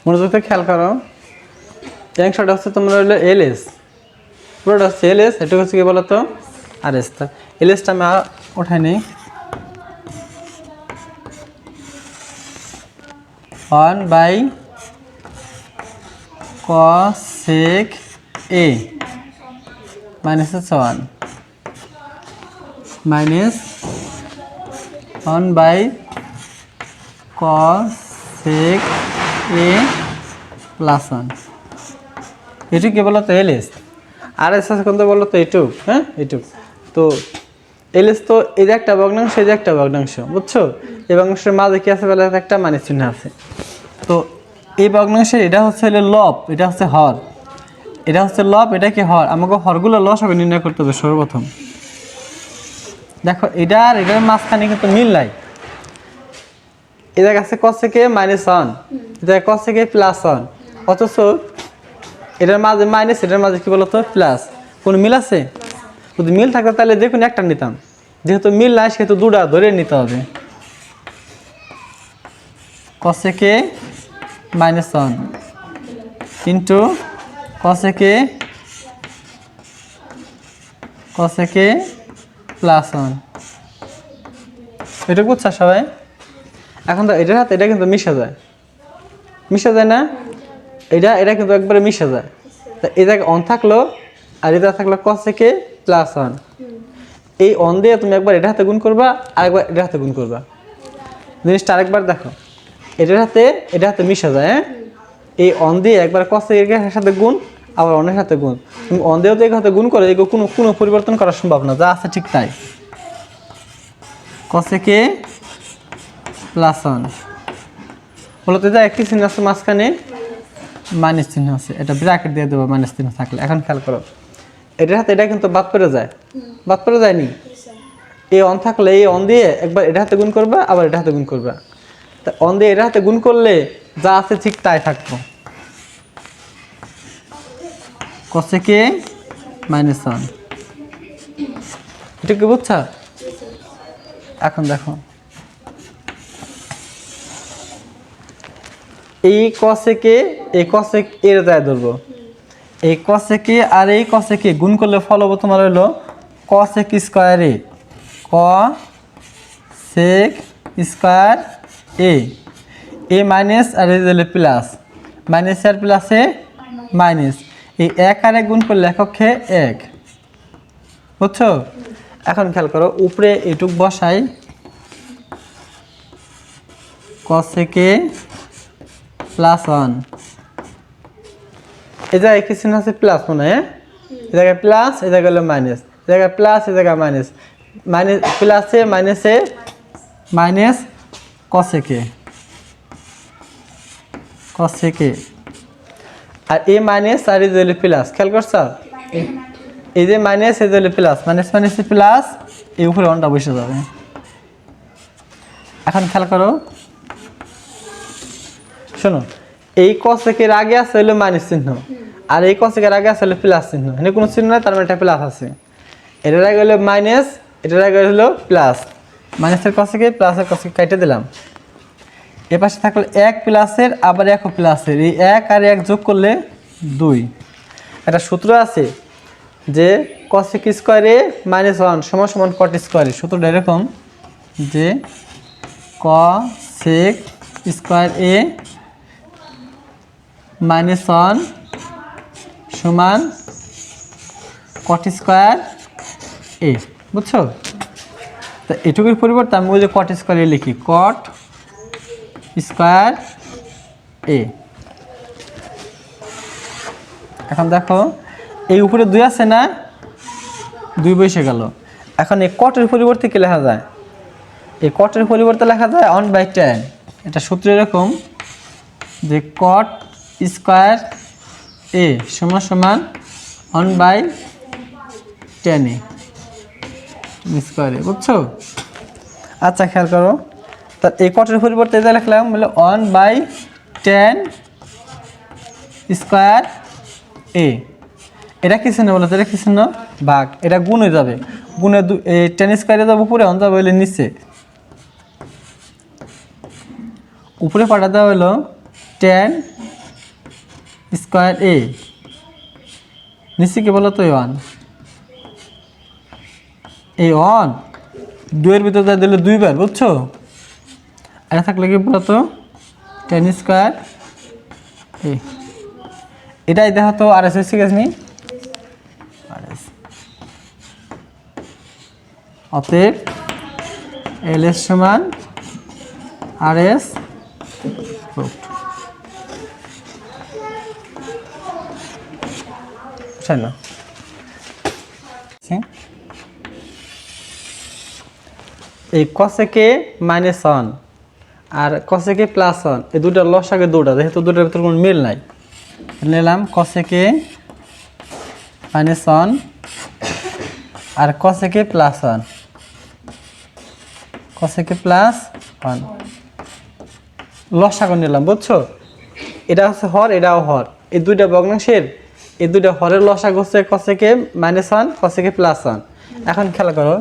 মনোযোগ খেয়াল করো, এই অংশটা হচ্ছে তোমরা হলো এলএস, পুরোটা হচ্ছে এলএস, এটা হচ্ছে কি বলতো আর এস। এলএসটা আমি উঠাই নিই, 1/cosec a মাইনাস হচ্ছে 1 মাইনাস 1/cosec a প্লাস 1। এটুক কি বলতো এলএস, আর এস আছে কোনটা বলতো এইটুক, হ্যাঁ এইটুক। তো এলএস তো এই যে একটা ভগ্নাংশ, এই যে একটা ভগ্নাংশ, বুঝছো? এই ভগ্নাংশের মাঝে কি আছে বলে একটা মাইনাস চিহ্ন আছে। তো এই ভগ্নাংশের এটা হচ্ছে লব, এটা হচ্ছে হর, এটা হচ্ছে লব, এটা কি হর। আমাকে হরগুলো লসাগু নির্ণয় করতে হবে সর্বপ্রথম। দেখো এটা আর এটার মাঝখানে কিন্তু মিল নাই, এটার কাছে cosec a মাইনাস 1, এটা cosec a প্লাস 1, অথচ এটার মাঝে মাইনাস, এটার মাঝে কি বলতো প্লাস। কোনো মিল আছে? যদি মিল থাকতো তাহলে দেখুন একটা নিতাম, যেহেতু মিল নাই সেহেতু দুটা ধরে নিতে হবে। cosec a minus 1 into cosec a plus 1, এটা বুঝছো সবাই? এখন তো এটার হাতে এটা কিন্তু মিশে যায়, মিশে যায় না? এটা কিন্তু একবারে মিশে যায়। তা এই জায়গায় অন থাকলো আর এটা থাকলো cosec a প্লাস 1, এই অন দিয়ে তুমি একবার এটার হাতে গুণ করবা আর একবার এটার হাতে গুণ করবা। জিনিসটা আরেকবার দেখো, এটার হাতে মিশে যায়, হ্যাঁ? এই অন দিয়ে একবার cosec এর সাথে গুণ, আবার অনের সাথে গুণ। তুমি অন দিয়েও তো এর হাতে গুণ করে এগুলো কোনো পরিবর্তন করা সম্ভব না, যা আছে ঠিক তাই। cosec a প্লাস 1 বলতে যা একটি চিহ্ন আছে মাঝখানে মাইনাস চিহ্ন আছে, এটা ব্র্যাকেট দিয়ে দেবো মাইনাস চিহ্ন থাকলে। এখন খেয়াল করো, এটার হাতে এটা কিন্তু বাদ পড়ে যায়, বাদ পড়ে যায়নি? এই অন থাকলে এই অন দিয়ে একবার এটা হাতে গুণ করবা, আবার এটা হাতে গুণ করবা। তা অন দিয়ে এটা হাতে গুণ করলে যা আছে ঠিক তাই থাকবো। cosec a মাইনাস 1, এটা কি বুঝছো? এখন দেখো, এই cosec a এই cosec এর যায় ধরবো, এই cosec a আর এই cosec a গুণ করলে ফল হবে তোমার হলো cosec square a, cosec square a minus আর এই হলো প্লাস, মাইনাস আর প্লাসে মাইনাস, এই এক আর এক গুণ করলে এককে 1, বুঝছো? এখন খেয়াল করো, উপরে এটুক বসাই, cosec a প্লাস 1, এই জায়গায় কি চিহ্ন আছে প্লাস মনে হয়, এই জায়গায় প্লাস, এই জায়গায় হলো মাইনাস, এই জায়গায় প্লাস, এই জায়গায় মাইনাস, মাইনাস প্লাসে মাইনাসে মাইনাস cosec a আর এই মাইনাস আর এই যে হলো প্লাস, খেয়াল করছো? এই যে মাইনাস, এই যে হলো প্লাস, মাইনাস মাইনাসে প্লাস, এই উপরে অনটা বসে যাবে। এখন খেয়াল করো, শোনো, এই cosec এর আগে আছে হলো মাইনাস চিহ্ন, আর এই cosec এর আগে আছে হলো প্লাস চিহ্ন, এখানে কোনো চিহ্ন নাই, তার মানে এটা প্লাস আছে। এটার আগে হলো মাইনাস, এটার আগে হলো প্লাস, মাইনাসের cosec এ প্লাসের cosec কেটে দিলাম। এ পাশে থাকলে 1 প্লাসের আবার 1 প্লাসের, এই 1 আর 1 যোগ করলে 2। একটা সূত্র আছে যে cosec স্কয়ার a মাইনাস 1 সমান সমান cot স্কয়ার a। সূত্রটা এরকম যে cosec স্কয়ার a মাইনাস 1 সমান cot স্কয়ার a, বুঝছো? তা এটুকুর পরিবর্তে আমি ওই যে cot স্কয়ার a লিখি, cot স্কয়ার a। এখন দেখো, এই উপরে 2 আছে না, 2 বসে গেল। এখন এই কটের পরিবর্তে কি লেখা যায়? এই কটের পরিবর্তে লেখা যায় 1/tan। এটা সূত্র এরকম যে cot স্কয়ার a সমান সমান 1/tan a স্কয়ার a, বুঝছো? আচ্ছা খেয়াল করো, তা এই কটের পরিবর্তে এটা লিখলাম বলে 1/tan স্কয়ার a। এটা কি চিহ্ন বলো তো? এটা কি চিহ্ন? ভাগ। এটা গুণ হয়ে যাবে, গুণে tan স্কয়ারে যাবে উপরে, অন যাবে হইলে নিচে। উপরে পাঠা দেওয়া হলো tan স্কোয়ার এ, নিচে কি বলো তো ওয়ান, এই ওয়ান দুইয়ের ভিতরে দিলে দুইবার, বুঝছো? এটা থাকলে কি বলো তো tan স্কোয়ার এ, এটাই দেখো তো আর এস এসে গেছে, অতএব এল এস সমান আর এস না, এই কসেকে -1 আর কসেকে +1 এই দুটার লসাগু দুটা, যেহেতু দুটার ভিতরে কোনো মিল নাই, নিলাম কসেকে -1 আর কসেকে +1, কসেকে +1 লসাগু নিলাম, বুঝছো? এটা হচ্ছে হর, এটাও হর, এই দুইটা ভগ্নাংশের এই দুইটা হরের লসাগু হচ্ছে কসেকে -1 কসেকে +1। এখন খেলা করো,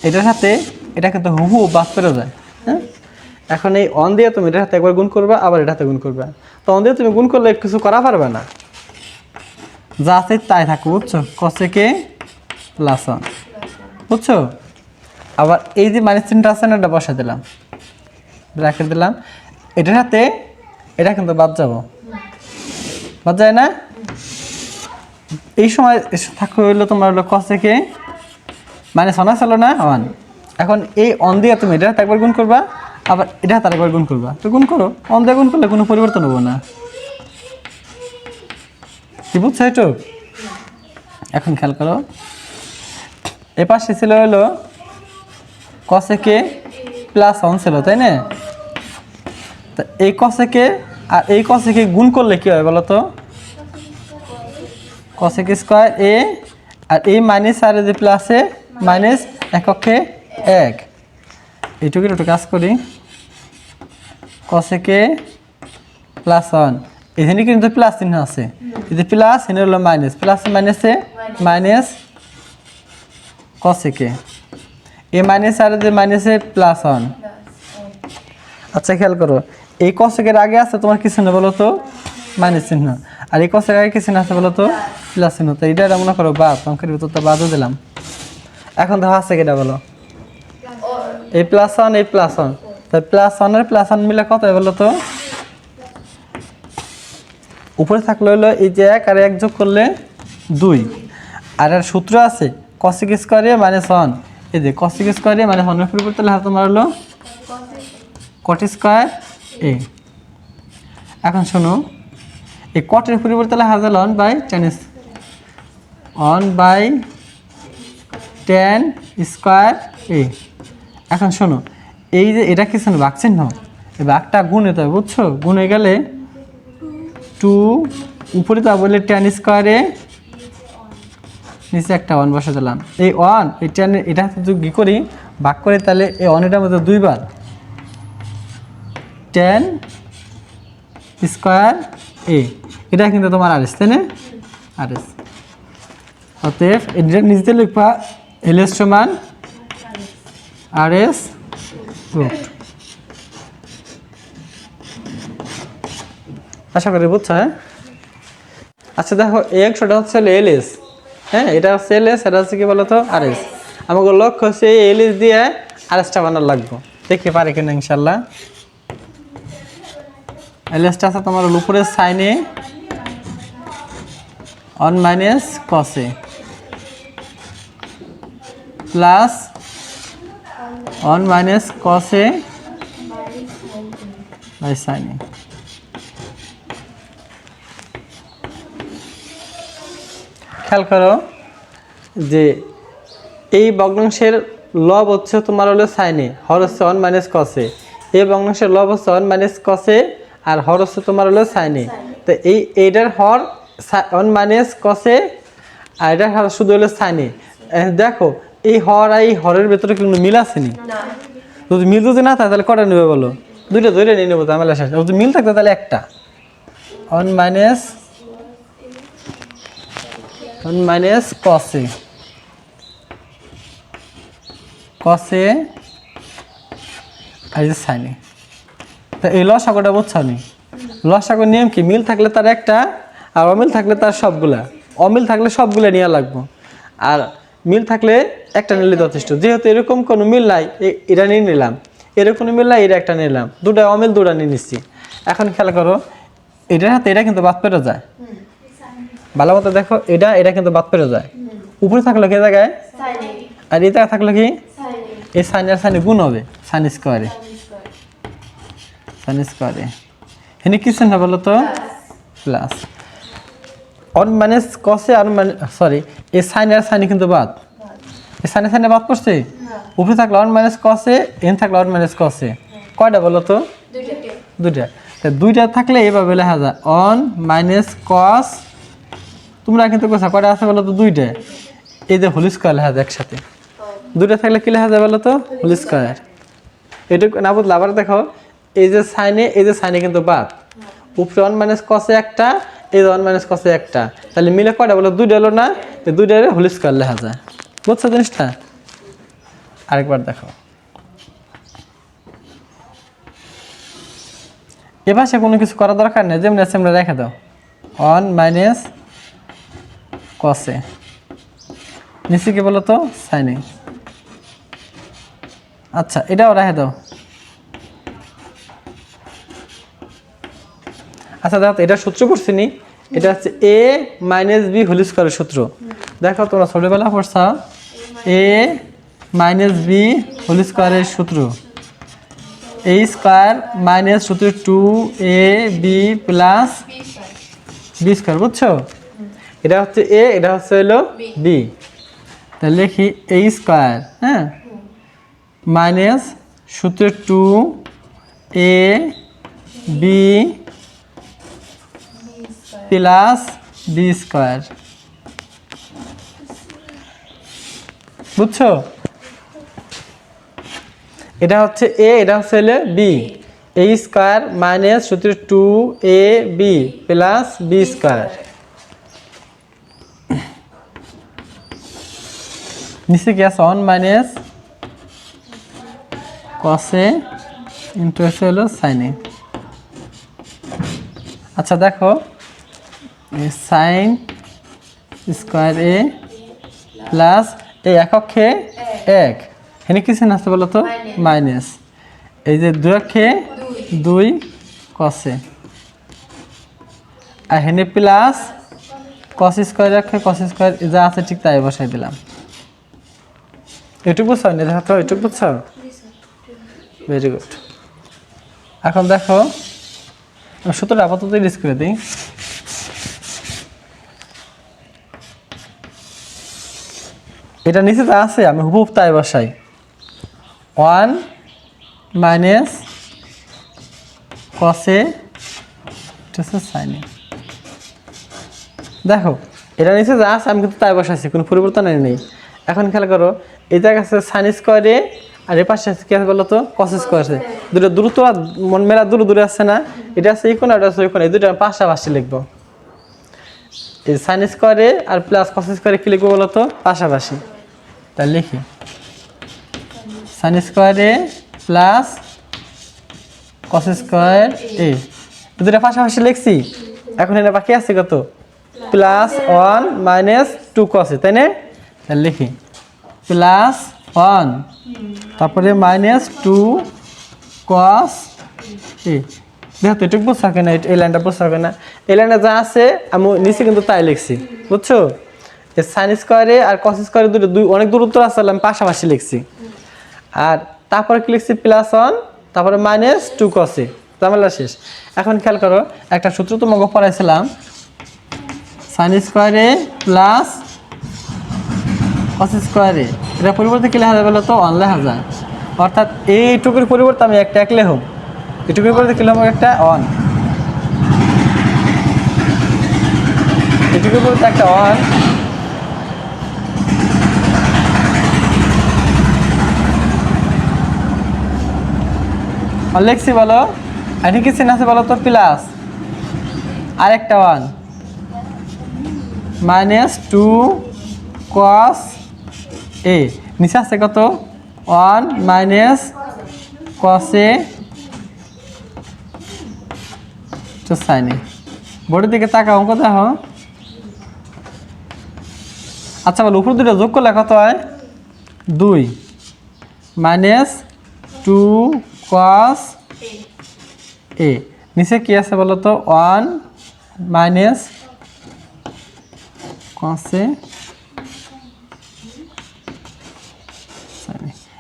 এটার সাথে এটা কিন্তু হুবহু বাদ করে যায়, হ্যাঁ? এখন এই অন দিয়ে তুমি এটার সাথে একবার গুণ করবা, আবার এটার সাথে গুণ করবা, তো অন দিয়ে তুমি গুণ করলে কিছু করা পারবে না, যা আছে তাই থাকবে, বুঝছো? কসেকে +1, বুঝছো? আবার এই যে মাইনাস চিহ্নটা আছে না, এটা বসা দিলাম, ব্র্যাকেট দিলাম, এটার সাথে এটা কিন্তু বাদ যাবো, বাদ যায় না? এই সময় থাকবে হইলো তোমার হলো কসেকে -1 ছিল না 1। এখন এই অন দিয়ে তুমি এটা হাতে একবার গুণ করবা, আবার এটা হাতে আরেকবার গুণ করবা, তো গুণ করো, অন দিয়ে গুণ করলে কোনো পরিবর্তন হবো না, কি বুঝছো একটু? এখন খেয়াল করো, এ পাশে ছিল হলো কসেকে +1 ছিল, তাই না? তা এই কসেকে আর এই কসেকে গুণ করলে কি হয় বলো তো? কসেক স্কোয়ার এ, আর এই মাইনাস আর যে প্লাসে মাইনাস এককে 1, এইটুকু একটু কাজ করি, কসেকে +1 এখানে কিন্তু প্লাস চিহ্ন আছে, এই যে প্লাস এখানে হলো মাইনাস, প্লাস মাইনাসে মাইনাস কসেকে, এই মাইনাস আর যে মাইনাসে +1। আচ্ছা খেয়াল করো, এই কসেকের আগে আছে তোমার কি চিহ্ন বলো তো? মাইনাস চিহ্ন, আর এই কসেকের আগে কি চিহ্ন আছে বলো তো? প্লাস চিহ্ন, তো এটা মনে করো বাদ, অঙ্কের ভিতরটা বাদও দিলাম। এখন দেখো আছে কেটা বলো? এই +1 এই +1, তাই +1 এর +1 মিলে কত হয় বলো তো? উপরে থাকলে হলো এই যে 1 আর 1 যোগ করলে 2, আর এর সূত্র আছে কসেক স্কোয়ারে -1, এই যে কসেক স্কোয়ারে -1 এর পরিবর্তে লেখা তোমার হলো কট স্কোয়ার এ। এখন শোনো, এই কটের পরিবর্তে লেখা যায় 1/tan স্কোয়ার এ। এখন শোনো, এই যে এটা কি শোনো ভাগ চিহ্ন, এই ভাগটা গুণ হতে হবে, বুঝছো? গুণ হয়ে গেলে 2 উপরে তা বললে tan স্কোয়ারে, নিচে একটা 1 বসে দিলাম, এই 1 এই tan এটা যদি কি করি ভাগ করি, তাহলে এই 1 এটার মধ্যে দুইবার tan স্কোয়ার এ, এটা কিন্তু তোমার আর এস, তাই না? আর এস, অতএব এটা নিজে লিখবা এল এস সমান আর এস রুট। আশা করি বুঝছো, হ্যাঁ? আচ্ছা দেখো, এই অংশটা হচ্ছে এল এস, হ্যাঁ, এটা হচ্ছে এল এস, এটা হচ্ছে কি বলতো আর এস। আমাকে লক্ষ্য হচ্ছে এই এল এস দিয়ে আর এসটা বানানো লাগবো, দেখতে পারে কিনা ইনশাল্লাহ। এল এসটা আছে তোমার উপরে সাইনে 1 - cos A plus 1 - cos A by sine A. খেয়াল করো যে এই ভগ্নাংশের লব হচ্ছে তোমার হলো সাইনে, হর হচ্ছে 1 - cos এ, এই ভগ্নাংশের লব হচ্ছে 1 - cos এ, আর হর হচ্ছে তোমার হলো সাইনে। তো এইটার হর 1 - cos এ, আর এটার হর শুধু হলো সাইনে। দেখো এই হর আর এই হরের ভেতরে কোনো মিল আছে নি? যদি মিল যদি না থাকে তাহলে কটা নেবে বলো? দুইটা ধরে নিয়ে নেবো, তাহলে শেষ। যদি মিল থাকতো তাহলে একটা 1 - cos এ, cos এ আর সাইনে। তা এই লসাগুটা বুঝছো নি? লসাগুর নিয়ম কি? মিল থাকলে তার একটা, আর অমিল থাকলে তার সবগুলা। অমিল থাকলে সবগুলা নেওয়া লাগবে, আর মিল থাকলে একটা নিলে যথেষ্ট। যেহেতু এরকম কোনো মিল নাই, এটা নিয়ে নিলাম, এরকম কোনো মিল নাই, এটা একটা নিলাম, দুটা অমিল দুটা নিয়ে নিচ্ছি। এখন খেয়াল করো, এটার হাতে এটা কিন্তু বাদ পেরে যায়। ভালো মতো দেখো, এটা এটা কিন্তু বাদ পেরে যায়। উপরে থাকলো কি জায়গায়, আর এই জায়গায় থাকলো কি, এই সাইন আর সাইনে গুণ হবে, সাইন স্কোয়ারে, সাইন স্কোয়ারে। এখানে কি চিহ্ন বলো তো? Plus. On minus কসে R sorry, এই সাইন আর সাইনে কিন্তু বাদ, এই সাইনে সাইনে বাদ পড়ছে। উপরে থাকলো অন মাইনাস কসে, এন থাকলো অন মাইনাস কসে। কয়টা বলো তো? দুইটা। দুইটা থাকলে এইভাবে লেখা যায়, অন মাইনাস কস। তোমরা কিন্তু কোথা কয়টা আছে বলো তো? দুইটা। এই যে হোল স্কোয়ার লেখা যায় একসাথে। দুইটা থাকলে কি লেখা যায় বলো তো? Whole square. এটুকু না বুঝলে আবার দেখো, এই যে সাইনে, এই যে সাইনে কিন্তু বাদ, উপরে ওয়ান মাইনাস কসে একটা, এই যে ওয়ান মাইনাস কসে একটা, তাহলে মিলে কয়টা বলো? দুইটা হলো না? এই দুইটার হোল স্কোয়ার লেখা যায়। বুঝছো জিনিসটা? আরেকবার দেখো, এবার সে কোনো কিছু করার দরকার নেই, যেমন আছে আমরা রেখে দাও, ওয়ান মাইনাস কসে, নিচে কি বলো তো? সাইনে। আচ্ছা, এটাও রেখে দাও। আচ্ছা দেখো, এটা সূত্র করছি নি, এটা হচ্ছে এ মাইনাস বি হোল স্কোয়ারের সূত্র। দেখো তোমরা ছোটবেলা পড়ছা, এ মাইনাস বি হোল স্কোয়ারের সূত্র, এ স্কোয়ার মাইনাস সূত্র two A B plus B square. বুঝছো? এটা হচ্ছে এ, এটা হচ্ছে হলো বি। তাহলে লিখি এ স্কোয়ার, হ্যাঁ, মাইনাস সূত্র two A B plus B square. বুঝছো? এটা হচ্ছে এ, এটা হচ্ছে হলো বি। এ স্কোয়ার মাইনাস সূত্র two A B plus B square. নিচে কি আছে? ওয়ান মাইনাস কসে ইন্টু এসে হলো সাইনে। আচ্ছা দেখো, সাইন স্কোয়ার এ প্লাস এই এককে এক, এখানে কি চিহ্ন আছে বলো তো? মাইনাস। এই যে দুই অক্ষে দুই কসে, আর এখানে প্লাস কস স্কোয়ার অক্ষে কস স্কোয়ার, যা আছে ঠিক তাই বসাই দিলাম। এটুকু বুঝছো? দেখো তো, এটুকু বুঝছো? Very good. এখন দেখো, সূত্রটা আপাতত ইউজ করে দিই। এটা নিচে যা আছে আমি হুবহুব তাই বসাই, ওয়ান মাইনাস কসে সাইনে। দেখো, এটা নিচে যা আছে আমি কিন্তু তাই বসাইছি, কোনো পরিবর্তন নেই। এখন খেয়াল করো, এই জায়গা আছে সাইন স্কোয়ারে, আর এর পাশে আছে কি আছে বলো তো? কস স্কোয়ারে। দুটো দ্রুত মন মেলা দূরে দূরে আসছে না? এটা আছে এই কোণ, এটা আছে ওই কোণ, এই দুটো পাশাপাশি লিখবো। এই সাইন স্কোয়ারে আর প্লাস কস স্কোয়ারে কি লিখবো বলো তো? পাশাপাশি। তাই লিখি সাইন স্কোয়ারে প্লাস কস স্কোয়ার এ, দুটো পাশাপাশি লিখছি। এখন এটা বাকি আছে কত? Plus one minus two cos, তাই না? তাহলে লিখি প্লাস ওয়ান, তারপরে মাইনাস টু কস এ। দেখো তো, এটুকু বুঝছো কিনা? এই লাইনটা বুঝছো কিনা? এই লাইনটা যা আছে আমি নিচে কিন্তু তাই লিখছি। বুঝছো? এই সাইন স্কোয়ারে আর কস স্কোয়ারে দুটো অনেক দূরত্ব আছে, আমি পাশাপাশি লিখছি। আর তারপরে কি লিখছি? প্লাস ওয়ান, তারপরে মাইনাস টু কসে, ঝামেলা শেষ। এখন খেয়াল করো, একটা সূত্র তোমাকে পড়াইছিলাম, সাইন স্কোয়ারে প্লাস কস স্কোয়ারে, এটা পরিবর্তে কি লেখা যায় বলো তো? ওয়ান লেখা যায়। অর্থাৎ এইটুকুর পরিবর্তে আমি একটা এক লিখব, এটুকুর পরিবর্তে কি লিখব? একটা ওয়ান, এটুকুর পরিবর্তে একটা ওয়ান, লিখছি বলো। এখানে কি চিহ্ন আছে বলো তো? প্লাস আরেকটা ওয়ান, মাইনাস টু কস এ, নিচে আছে কত? ওয়ান মাইনাস কস এ টু সাইন এ। বোর্ডের দিকে তাকাও, অঙ্ক দেখো। আচ্ছা বলো, উপর দুটো যোগ করলে কত হয়? 2 মাইনাস 2 cos a। নিচে কি আছে বলো তো? 1 মাইনাস cos a।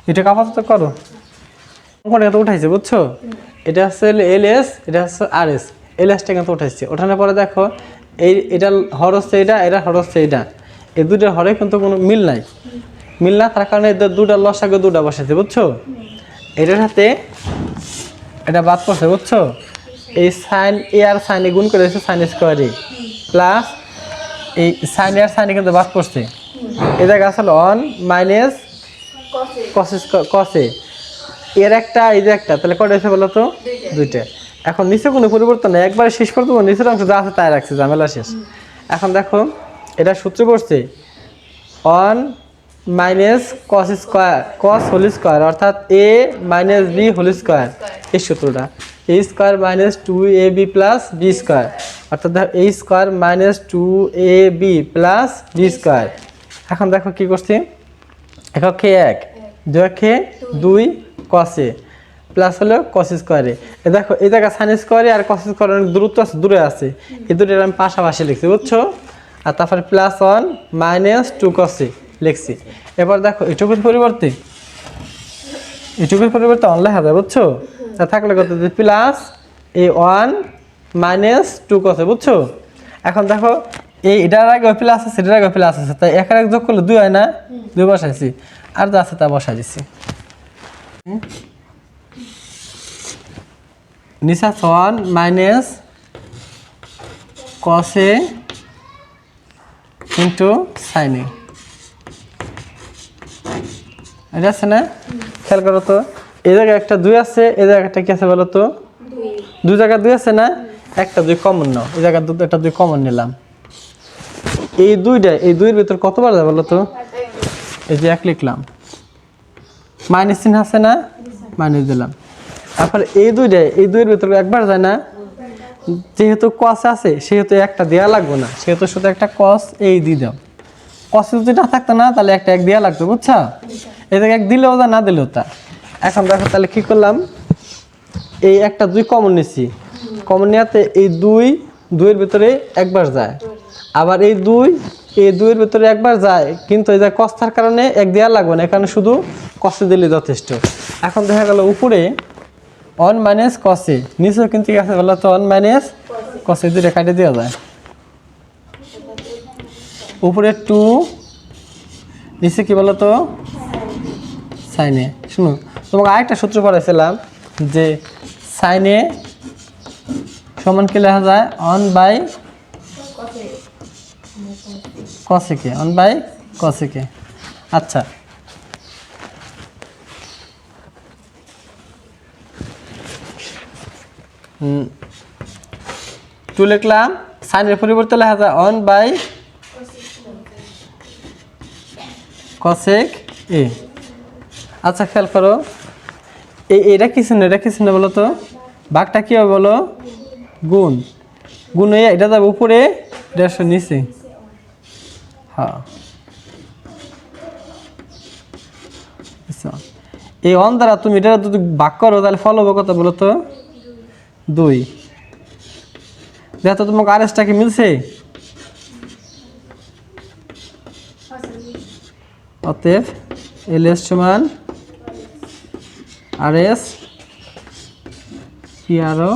এটা আপাতত করো, অঙ্কটা তো উঠাইছে বুঝছো? এটা হচ্ছে এলএস, এটা হচ্ছে আরএস। এলএসটা কিন্তু উঠাইছে, ওঠানোর পরে দেখো এটা হর হচ্ছে এটা, এটা হর হচ্ছে এটা, এই দুটোর হরে কিন্তু কোনো মিল নাই। মিল না তার কারণে এদের দুটা লসাগু দুটা বসাইছে বুঝছো? এটার সাথে এটা বাদ পড়ছে বুঝছো? এই সাইন এ আর সাইন এ গুণ করে দিচ্ছে সাইন স্কোয়ার এ প্লাস এই সাইন এ আর সাইন এ কিন্তু বাদ পড়ছে। এই জায়গায় আসলে 1 মাইনাস কস এ, এর একটা এই যে একটা, তাহলে কটা এসে বলো তো? 2টা। এখন নিচে কোনো পরিবর্তন নেই, একবারে শেষ করে দেবো, নিচের অংশ যা আছে তাই রাখছে, ঝামেলা শেষ। এখন দেখো এটা সূত্র পড়ছে 1 minus cos square, cos whole square অর্থাৎ A minus B whole square, এই সূত্রটা। A square minus 2ab plus B square অর্থাৎ দেখো A square minus 2ab plus B square. এখন দেখো কি করছি, এককে 1 2 2 কসে প্লাস হলো কস স্কোয়ারে। দেখো এই জায়গায় সাইন স্কোয়ারে আর কস স্কোয়ারে অনেক দূরত্ব আছে, দূরে আছে, এই দুটোর আমি পাশাপাশি লিখছি বুঝছো? আর তারপরে প্লাস 1 মাইনাস 2 কসে লিখছি। এবার দেখো এটুকুর পরিবর্তে অন লেখা যায় বুঝছো? তা থাকলে কত প্লাস এই 1 মাইনাস 2 কসে বুঝছো? এখন দেখো এই এটার আগে প্লাস আছে, সেটার আগে প্লাস আছে, তাই একের এক যোগ করলে 2 হয় না? 2 বসাইছি, আর যা আছে তা বসাই দিছি। নিচে 1 মাইনাস কস এ ইন্টু সাইন এ, এটা আছে না? খেয়াল করো তো, এই জায়গায় একটা 2 আছে, এই জায়গায় একটা কি আছে বলো তো? 2 জায়গায় 2 আছে না? একটা 2 কমন নাও, এই জায়গায় একটা 2 কমন নিলাম। এই 2টা, এই 2 এর ভিতর কতবার যায় বলো তো? এই যে 1 লিখলাম, মাইনাস চিহ্ন আছে না? মাইনাস দিলাম। তারপরে এই 2টা, এই 2 এর ভিতর একবার যায় না? যেহেতু কস আছে সেহেতু একটা দেওয়া লাগবে না, সেহেতু শুধু একটা কস এই দিয়ে দাও। কস যদি না থাকতো না তাহলে একটা 1 দেওয়া লাগতো বুঝছো? এই জায়গায় 1 দিলেও তা না দিলেও তা। এখন দেখো তাহলে কি করলাম, এই একটা 2 কমন নিছি, কমন নেওয়াতে এই 2 এর ভিতরে একবার যায়, আবার এই 2 এর ভিতরে একবার যায়, কিন্তু এই যে কস থাকার কারণে 1 দেওয়া লাগবে না, এখানে শুধু কসে দিলে যথেষ্ট। এখন দেখা গেল উপরে 1 মাইনাস কসে, নিচেও কিন্তু আছে বলো তো 1 মাইনাস কসে, দুটো কাটে দেওয়া যায়। উপরে 2, নিচে কি বলো তো? সাইনে। শুনো তোমাকে আরেকটা সূত্র পড়াইছিলাম যে সাইনে সমান কি লেখা যায়? 1 বাই কসেকে, 1 বাই কসেকে। আচ্ছা টু লিখলাম, সাইনের পরিবর্তে লেখা যায় 1 বাই কসেক এ। আচ্ছা খেয়াল করো, এটা কি চিহ্ন, এটা কি চিহ্ন বলো তো? ভাগটা কি হবে বলো? গুণ। গুণ হয়ে এটা যাবে উপরে, 150 নিচে। হ্যাঁ, এই অন দ্বারা তুমি এটা যদি ভাগ করো তাহলে ফল হবে কত বলো তো? 2। দেখো তোমাকে আরএসটা কি মিলছে? অতএব এলএস সমান আরএস পি আরও